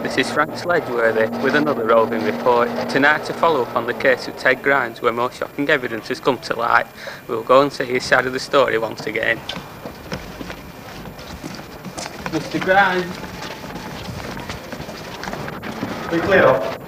This is Frank Sledgeworthy with another roving report. Tonight to follow up on the case of Ted Grimes, where more shocking evidence has come to light. We'll go and see his side of the story once again. Mr. Grimes. We clear off.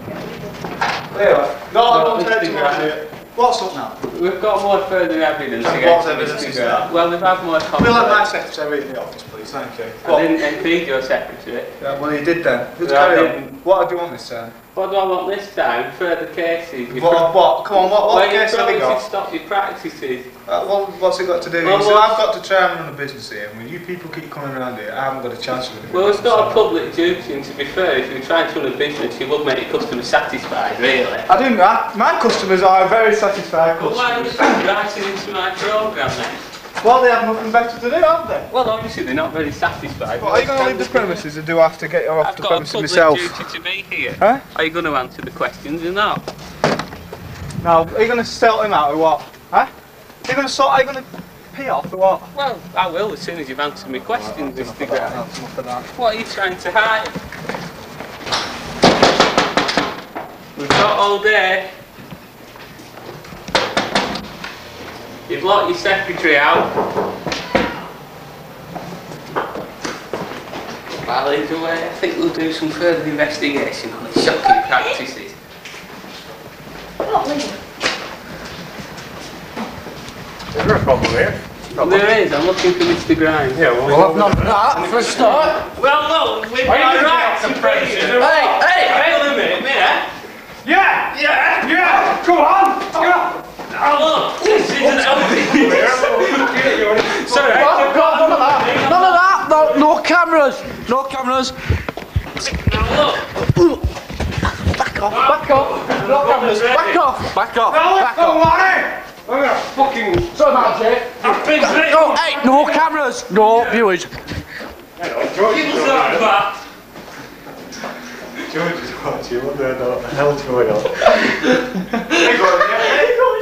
Clear off. No, I don't take too much of it. What's up now? We've got more further evidence And against what evidence Mr. is Grimes. that? Well, we've had more confidence. We'll have my secretary in the office, please. Thank you. I didn't impede your secretary. Yeah, well, you did then. Let's No, I carry on. didn't. What do you want this time? What do I want this time? Further cases. What? Come on, what case have you Well, got? stop your practices. Well, what's it got to do? Well, You said well- I've got to try and run a business here, and when you people keep coming around here, I haven't got a chance of it. Well, it's not a public duty, and to be fair, if you're trying to run a business, you would make your customers satisfied, really. I do. My customers are very satisfied But why are customers. you writing into my programme then? Well, they have nothing better to do, have they? Well, obviously they're not very satisfied. Well, are you going to leave the premises, or do I have to get you off I've the got a premises public myself? duty to be here. Huh? Are you going to answer the questions or not? No, are you going to sell him out or what? Huh? Are you going to pee off or what? Well, I will as soon as you've answered my questions, Enough Mr. of that, Grimes. enough of that. What are you trying to hide? We've got all day. You've locked your secretary out. While he's away, I think we'll do some further investigation on his shocking practices. Is there a problem here? There is, I'm looking for Mr. Grimes. Yeah, Well, I've not that for a start. Well, look, we've Are you got gonna rights get to off the premises be or here. what? Hang on a minute, Yeah! Yeah! Yeah! Come on! Oh, look, this is an healthy. Sorry, None of that. None of that. No cameras. No cameras. now look. Back off. Back off. No cameras. Back off. Back off. Back off. money! I'm gonna fucking... So much, eh? I've been very No, hey, no cameras. No viewers. Hang on, George Give is us going that on. back. George is watching. What the hell's going on? Hey, Gordon, yeah? Hey, Gordon.